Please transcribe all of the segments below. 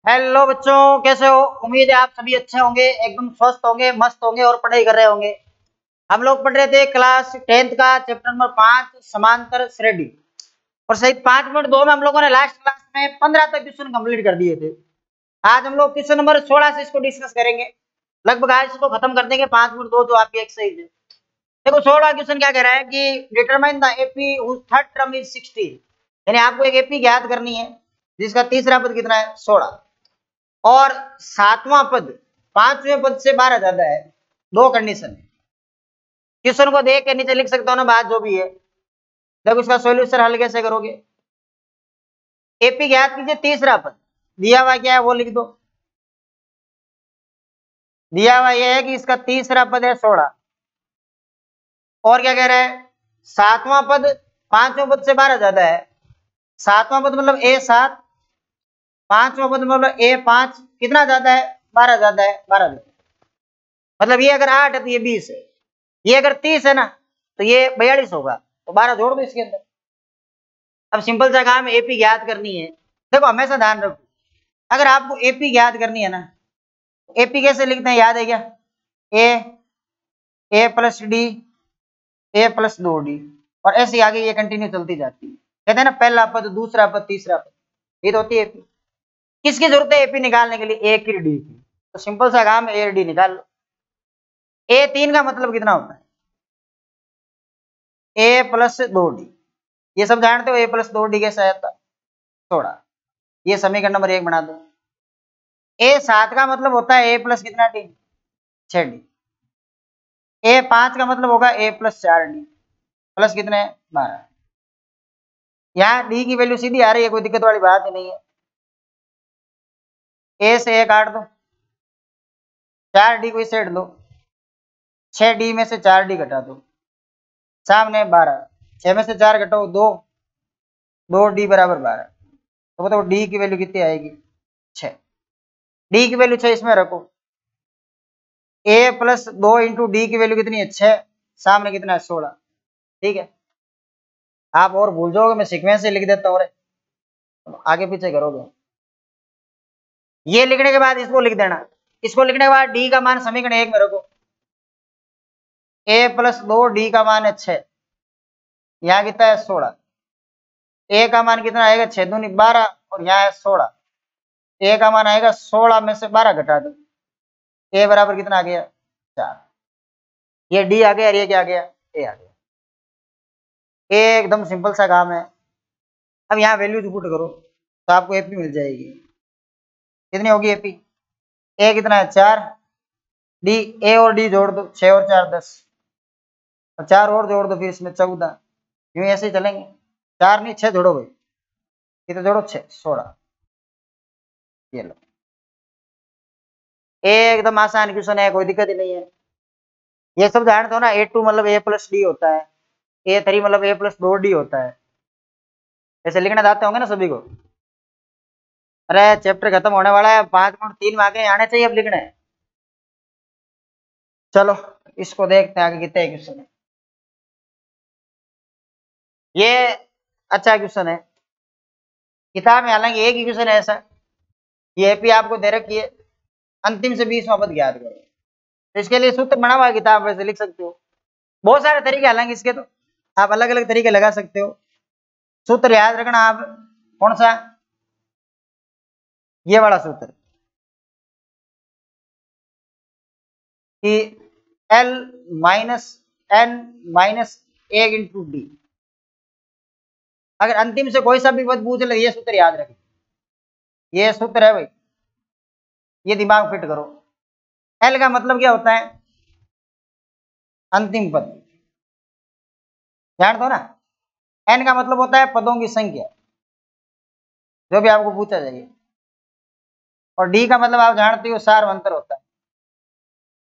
Hello बच्चों, कैसे हो? उम्मीद है आप सभी अच्छे होंगे, एकदम स्वस्थ होंगे, मस्त होंगे और पढ़ाई कर रहे होंगे। हम लोग पढ़ रहे थे क्लास 10th का चैप्टर नंबर 5 समांतर श्रेणी। और सही 5.2 में हम लोगों ने लास्ट क्लास में 15 तक क्वेश्चन कंप्लीट कर दिए थे। आज हम लोग क्वेश्चन नंबर 16 से इसको डिस्कस करेंगे। लगभग आज इसको खत्म कर देंगे 5.2 जो आपकी एक्सरसाइज है। देखो 16 क्वेश्चन क्या कह रहा है कि determine the AP whose third term is 16। यानी आपको एक एपी ज्ञात करनी है जिसका तीसरा पद कितना है, 16। और सातवां पद पांचवें पद से 12 ज्यादा है। दो कंडीशन है। क्वेश्चन को देख के नीचे लिख सकता हूं ना बात जो भी है। देखो इसका सॉल्यूशन हल कैसे करोगे। एपी ज्ञात कीजिए, तीसरा पद दिया हुआ क्या है वो लिख दो। दिया हुआ यह है कि इसका तीसरा पद है 16। और क्या कह रहा है, सातवां पद पांचवें पद से 12 ज्यादा है। सातवां पद मतलब A7, पांचवां पद मतलब A5 कितना ज्यादा है, 12 ज्यादा है, 12 ज्यादा। मतलब ये अगर 8 है तो ये 20 है। ये अगर 30 है ना तो ये 42 होगा। तो 12 जोड़ दो इसके अंदर। अब सिंपल सा काम एपी ज्ञात करनी है। देखो हमेशा ध्यान रखो, अगर आपको एपी ज्ञात करनी है ना, एपी कैसे लिखते हैं याद है क्या? ए प्लस डी, ए प्लस 2D, और ऐसे आगे ये कंटिन्यू चलती जाती है। कहते हैं ना पहला पद, दूसरा पद, तीसरा पद, ये तो होती है एपी। किसकी जरूरत है एपी निकालने के लिए? ए की डी की। तो सिंपल सा काम है, ए डी निकाल लो। A3 का मतलब कितना होता है? ए प्लस 2D। ये सब जानते हो, ए प्लस 2D कैसा आता है? थोड़ा ये समीकरण नंबर 1 बना दो। A7 का मतलब होता है ए प्लस कितना डी, 6D। A5 का मतलब होगा ए प्लस 4D, प्लस कितने, 12। यहाँ डी की वैल्यू सीधी आ रही है, कोई दिक्कत वाली बात ही नहीं है। ए से ए काट दो, 4D को इसे हट दो, 6D में से 4D घटा दो, सामने 12। 6 में से 4 घटाओ 2, 2D बराबर 12। तो बताओ डी की वैल्यू कितनी आएगी, 6। डी की वैल्यू 6 इसमें रखो। ए प्लस 2 इंटू डी की वैल्यू कितनी है, 6। सामने कितना है, 16। ठीक है, आप और भूल जाओगे, मैं सीक्वेंस से लिख देता हूँ, आगे पीछे करोगे। ये लिखने के बाद इसको लिख देना। इसको लिखने के बाद डी का मान समीकरण 1 में रखो। ए प्लस 2D का मान है 6, यहाँ कितना है, 16। ए का मान कितना आएगा, 6 दूनी 12, और यहाँ है 16। ए का मान आएगा 16 में से 12 घटा दो, ए बराबर कितना आ गया, 4। ये डी आ गया और ये क्या आ गया, ए आ गया। ए एकदम सिंपल सा काम है। अब यहाँ वैल्यू पुट करो तो आपको एपी मिल जाएगी। कितनी होगी एपी? ए कितना है, 4। डी, ए और डी जोड़ दो, 6 और 4 10, और 4 और जोड़ दो फिर इसमें 14। यूं ऐसे ही चलेंगे। 4 नहीं 6 जोड़ो भाई, कितने जोड़ो, 6, 16। ये लो, ए एकदम आसान क्वेश्चन है, कोई दिक्कत ही नहीं है। ये सब जानते हो ना, A2 मतलब ए प्लस डी होता है, A3 मतलब ए प्लस 2D होता है। ऐसे लिखना चाहते होंगे ना सभी को। अरे चैप्टर खत्म होने वाला है, 5.3 में आगे आने चाहिए अब लिखने। चलो इसको देखते हैं आगे कितने क्वेश्चन है। ये अच्छा क्वेश्चन है, किताब में हालांकि एक ही क्वेश्चन है ऐसा। ये भी आपको दे रखी है, अंतिम से 20वां पद ज्ञात करो। तो इसके लिए सूत्र बना हुआ है किताब, वैसे लिख सकते हो। बहुत सारे तरीके हालांकि इसके, तो आप अलग अलग तरीके लगा सकते हो। सूत्र याद रखना आप, कौन सा, ये वाला सूत्र कि L minus N minus 1 into D. अगर अंतिम से कोई सा भी पद पूछ ले, ये सूत्र याद रखें। ये सूत्र है भाई, ये दिमाग फिट करो। L का मतलब क्या होता है, अंतिम पद, जान दो ना। N का मतलब होता है पदों की संख्या, जो भी आपको पूछा जाए। और D का मतलब आप जानते हो, सार्वंतर होता है।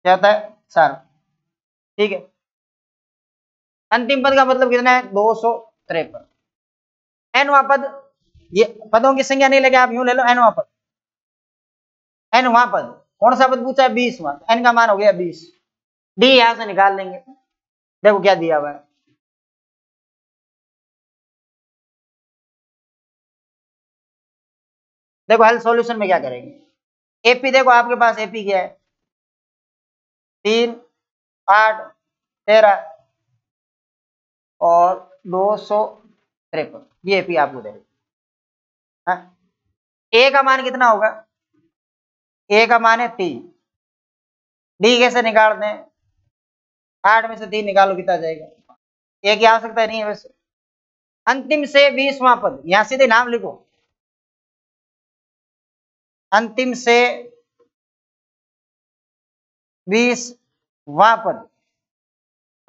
क्या होता है, सार। ठीक है, अंतिम पद का मतलब कितना है, 253। Nवां पद, ये पदों की संख्या नहीं लगे, आप यूं ले लो Nवां पद। Nवां पद कौन सा पद पूछा है, 20वां। N का मान हो गया 20। D यहां से निकाल लेंगे। देखो क्या दिया हुआ है, देखो हल सॉल्यूशन में क्या करेंगे, एपी देखो आपके पास एपी क्या है 3, 8, 13 और 253, ये एपी आपको दे रही है। ए का मान कितना होगा, ए का मान है 3, डी कैसे निकाल दें, 8 में से 3 निकालो कितना जाएगा, ए की आवश्यकता नहीं है वैसे। अंतिम से 20वां पद, यहां सीधे नाम लिखो, अंतिम से 20वां पद,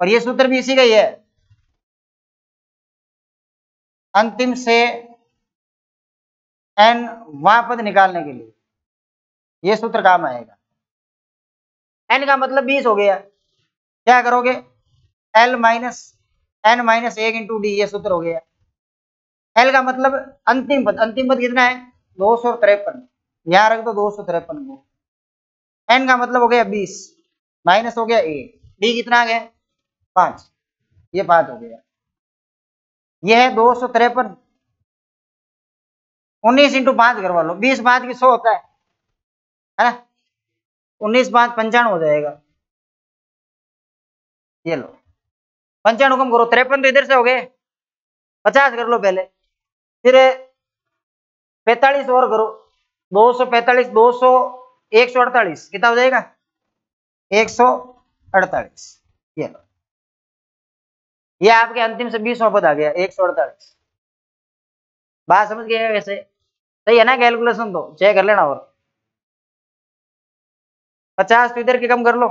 और ये सूत्र भी इसी का ही है, अंतिम से n वां पद निकालने के लिए ये सूत्र काम आएगा। n का मतलब 20 हो गया, क्या करोगे l minus n minus 1 into D, ये सूत्र हो गया। l का मतलब अंतिम पद, अंतिम पद कितना है 253, यहां रख दो 253 को, n का मतलब हो गया 20 माइनस हो गया a, डी कितना आ गया 5, ये 5 हो गया, ये है 253, 19 इंटू 5 करवा लो, 20 5 की 100 होता है ना, 19 5 95 हो जाएगा, ये लो 95 कम करो, 53 तो इधर से हो गए, 50 कर लो पहले, फिर 45 और करो, 245 200 148 कितना हो जाएगा 148, ये लो, ये आपके अंतिम से 20वां पद आ गया 148। बात समझ गए वैसे, सही है ना कैलकुलेशन, तो चेक कर लेना, और 50 तो इधर के कम कर लो,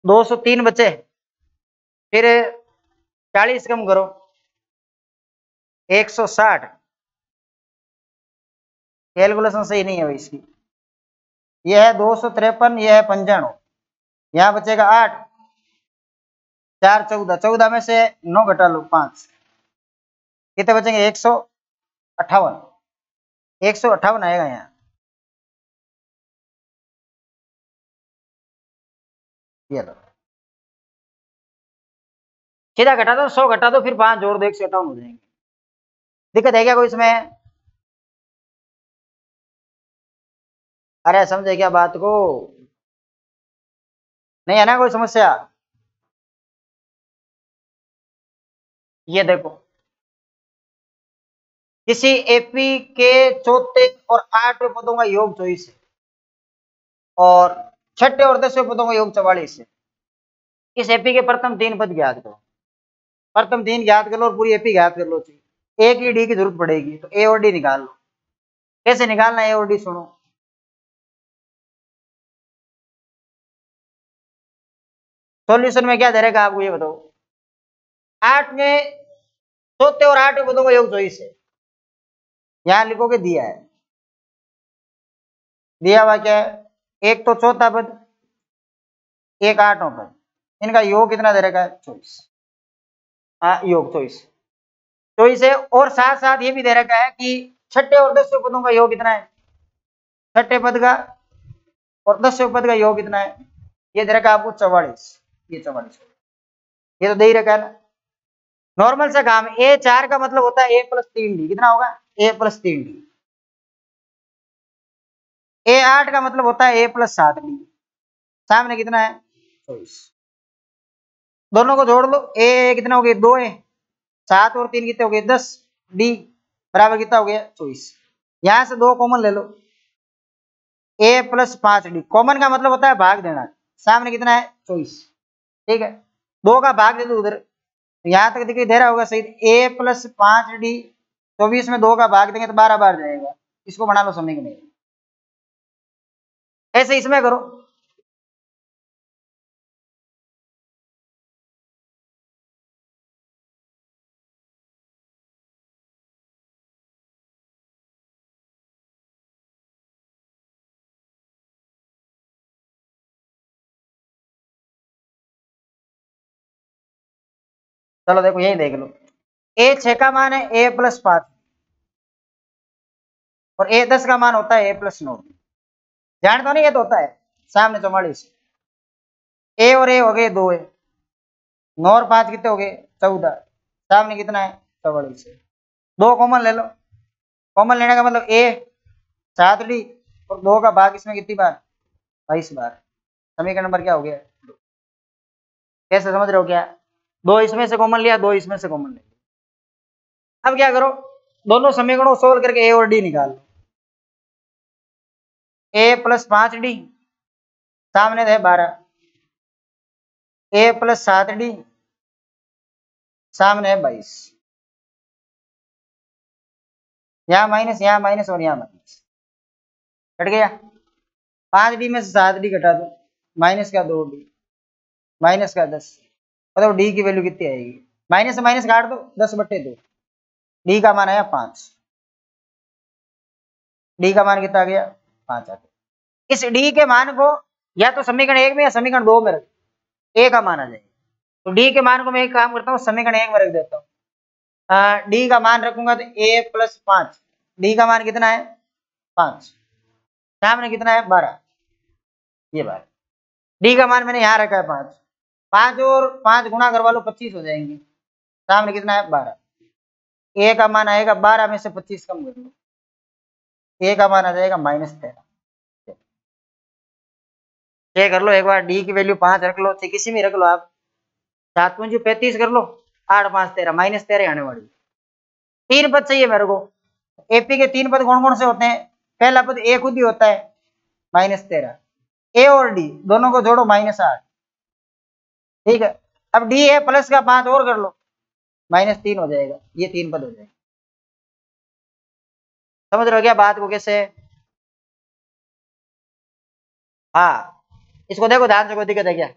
203 बचे, फिर 40 कम करो 160, कैलकुलेशन सही नहीं है भाई इसकी, यह है 253, यह है 95, यहां बचेगा 8, 4 14, 14 में से 9 घटा लो 5, कितने बचेंगे 158, 158 आएगा यहाँ, ये लो सीधा घटा दो, 100 घटा दो, फिर 5 जोड़ दो, 158 हो जाएंगे। दिक्कत है क्या कोई इसमें, अरे समझे क्या बात को, नहीं है ना कोई समस्या, ये देखो किसी एपी के चौथे और 8वें पदों का योग 24 है और छठे और 10वें पदों का योग 44 है, इस एपी के प्रथम 3 पद ज्ञात करो, प्रथम 3 ज्ञात कर लो और पूरी एपी ज्ञात कर लो, एक ही डी की जरूरत पड़ेगी, तो ए और डी निकाल लो, कैसे निकालना है ए और डी सुनो, सॉल्यूशन में क्या दे रहेगा आपको ये बताओ, 8वें चौथे और 8वें पदों का योग 24 है, यहां लिखोगे दिया है, दिया हुआ क्या है, एक तो चौथा पद, एक 8वां पद, इनका योग कितना दे रखा है 24, हाँ योग 24 है, और साथ साथ ये भी दे रखा है कि छठे और 10वें पदों का योग कितना है, छठे पद का और 10वें पद का योग कितना है, ये दे रखा है आपको 44, ये 44, ये तो दे ही रखा है ना, नॉर्मल सा काम, A4 का मतलब होता है A+3D, कितना होगा A+3D, A8 का मतलब होता है A+7D, सामने कितना है 24, दोनों को जोड़ लो, ए कितना हो गया 2A, 7 और 3 कितने हो गए 10, डी बराबर कितना हो गया 24, यहां से 2 कॉमन ले लो, A+5D, कॉमन का मतलब होता है भाग देना, सामने कितना है 24, ठीक है 2 का भाग दे दो उधर, यहां तक दिखाई दे रहा होगा सही, A+5D 24 में 2 का भाग देंगे तो 12 बार जाएगा, इसको बना लो समझ में, ऐसे इसमें करो, चलो देखो यही देख लो, A6 का मान है A+5 और A10 का मान होता है A+9, जान तो नहीं ये तो होता है, सामने 44, ए और ए हो गए 2A, 9 और 5 कितने हो गए 14, सामने कितना है 44, 2 कॉमन ले लो, कॉमन लेने का मतलब A 7d और 2 का भाग इसमें कितनी बार, 22 बार। समीकरण नंबर क्या हो गया, कैसे समझ रहे हो क्या, 2 इसमें से कॉमन लिया, 2 इसमें से कॉमन लिया। अब क्या करो, दोनों समीकरणों को सोल्व करके ए और डी निकाल लो। a + 5d सामने है 12, a + 7d सामने है 22, यहाँ माइनस और यहाँ माइनस, कट गया। 5d में से 7d घटा दो, माइनस का 2d माइनस का 10, मतलब डी की वैल्यू कितनी आएगी, माइनस से माइनस काट दो, 10/2, डी का मान आया 5, डी का मान कितना आ गया 5 आ गया। इस डी के मान को या तो समीकरण 1 में या समीकरण 2 में रख, ए का मान आ जाएगा। तो डी के मान को मैं एक काम करता हूँ, समीकरण 1 में रख देता हूँ, डी का मान रखूंगा तो a + 5, डी का मान कितना है 5, सामने कितना है 12, ये बात, डी का मान मैंने यहाँ रखा है 5, 5 और 5 गुणा करवा लो 25 हो जाएंगे, सामने कितना है 12, ए का मान आएगा 12 में से 25 कम कर लो, ए का मान आ जाएगा -13। ये कर लो एक बार, डी की वैल्यू 5 रख लो, चाहे किसी में रख लो आप, 7 × 35 कर लो, 8 × 5 13, -13 आने वाली। 3 पद चाहिए मेरे को, एपी के 3 पद कौन कौन से होते हैं, पहला पद ए खुद ही होता है -13, ए और डी दोनों को जोड़ो -8, ठीक है। अब डी है प्लस का 5 और कर लो, -3 हो जाएगा, ये 3 पद हो जाएगा। समझ रहे हो क्या बात को कैसे, हाँ इसको देखो ध्यान से, कोई दिक्कत है क्या,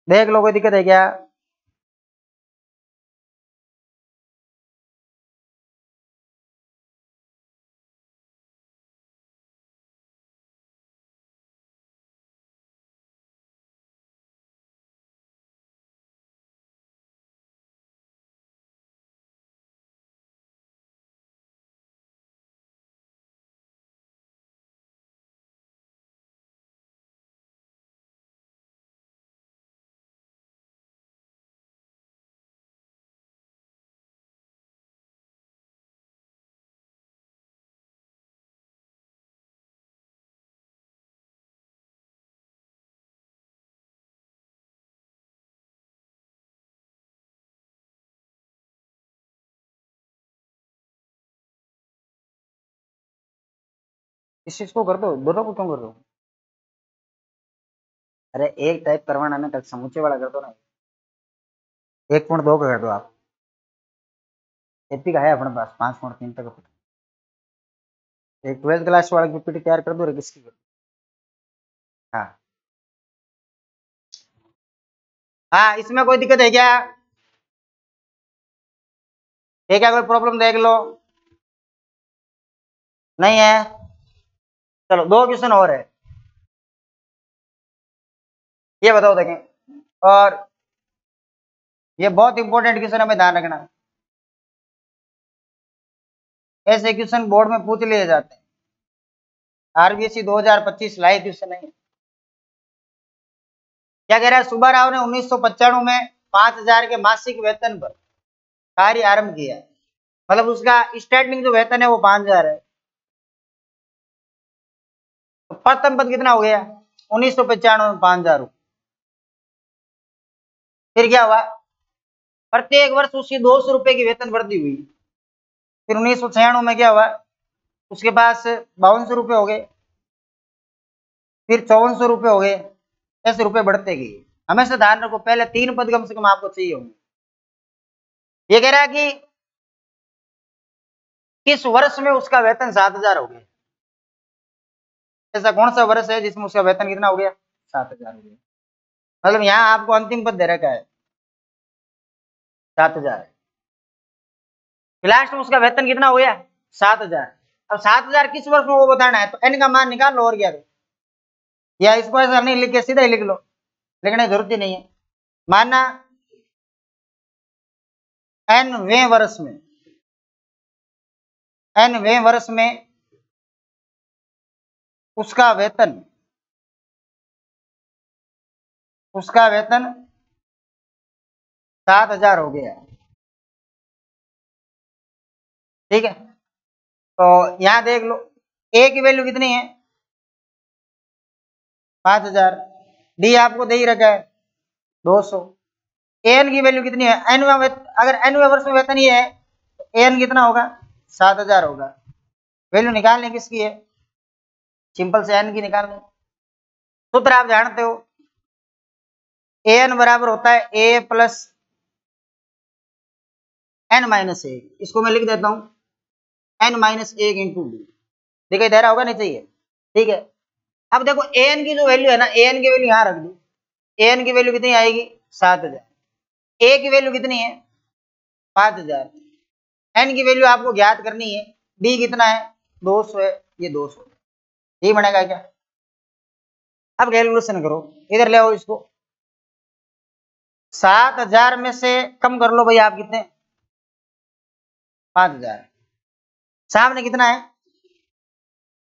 देख लो कोई दिक्कत है क्या, इस चीज को कर दो, दोनों को क्यों कर दो, अरे एक टाइप करवाना ना, समूचे वाला कर दो ना, 1.2 का कर दो आप, एपी का है अपने पास 5.3 तक, एक 12th क्लास वाला की पीटी तैयार कर दो, किसकी कर दो, हाँ हाँ इसमें कोई दिक्कत है क्या, ये क्या कोई प्रॉब्लम देख लो, नहीं है, चलो 2 क्वेश्चन और है, ये बताओ देखें, और ये बहुत इंपॉर्टेंट क्वेश्चन हमें ध्यान रखना, ऐसे क्वेश्चन बोर्ड में पूछ लिए जाते हैं, आरबीएससी 2025 लाइव क्वेश्चन है। क्या कह रहा है, सुब्बा राव ने 1995 में 5,000 के मासिक वेतन पर कार्य आरंभ किया, मतलब उसका स्टार्टिंग जो वेतन है वो 5,000 है, तो प्रथम पद कितना हो गया 1995 में 5,000 रुपये, फिर क्या हुआ, प्रत्येक वर्ष उसकी 200 रुपए की वेतन वृद्धि हुई, फिर 1996 में क्या हुआ, उसके पास 5200 रुपये हो गए, फिर 5400 रुपये हो गए, ऐसे रुपए बढ़ते गए। हमेशा ध्यान रखो पहले 3 पद कम से कम आपको चाहिए होंगे। ये कह रहा है कि किस वर्ष में उसका वेतन 7,000 हो गया, ऐसा कौन सा वर्ष है जिसमें उसका वेतन कितना हो गया 7,000 हो गया, मतलब यहाँ आपको अंतिम पद दे रखा है 7,000, लास्ट में उसका वेतन कितना हो गया 7,000। अब 7,000 किस वर्ष में वो बताना है, तो एन का मान निकाल लो और क्या, या इसको ऐसा नहीं लिख के सीधा ही लिख लो, लिखने की जरूरत ही नहीं है। माना एनवें वर्ष में, एनवें वर्ष में उसका वेतन 7,000 हो गया, ठीक है, तो यहां देख लो ए की वैल्यू कितनी है 5000, डी आपको दे ही रखा है 200, एन की वैल्यू कितनी है अगर एनवें वर्ष में वेतन ये है तो एन कितना होगा 7000 होगा। वैल्यू निकालनी किसकी है, सिंपल से एन की निकालनी। सूत्र आप जानते हो एन बराबर होता है ए प्लस एन माइनस एक, इसको मैं लिख देता हूं एन माइनस एक इंटू डी, दिखाई दे रहा होगा नहीं चाहिए, ठीक है। अब देखो एन की जो वैल्यू है ना, एन की वैल्यू यहां रख दो, एन की वैल्यू कितनी आएगी 7000, ए की वैल्यू कितनी है 5000, एन की वैल्यू आपको ज्ञात करनी है, डी कितना है 200 है, ये 200 ये बनेगा क्या। अब कैलकुलेशन करो, इधर ले आओ इसको, 7000 में से कम कर लो भाई आप कितने 5000, सामने कितना है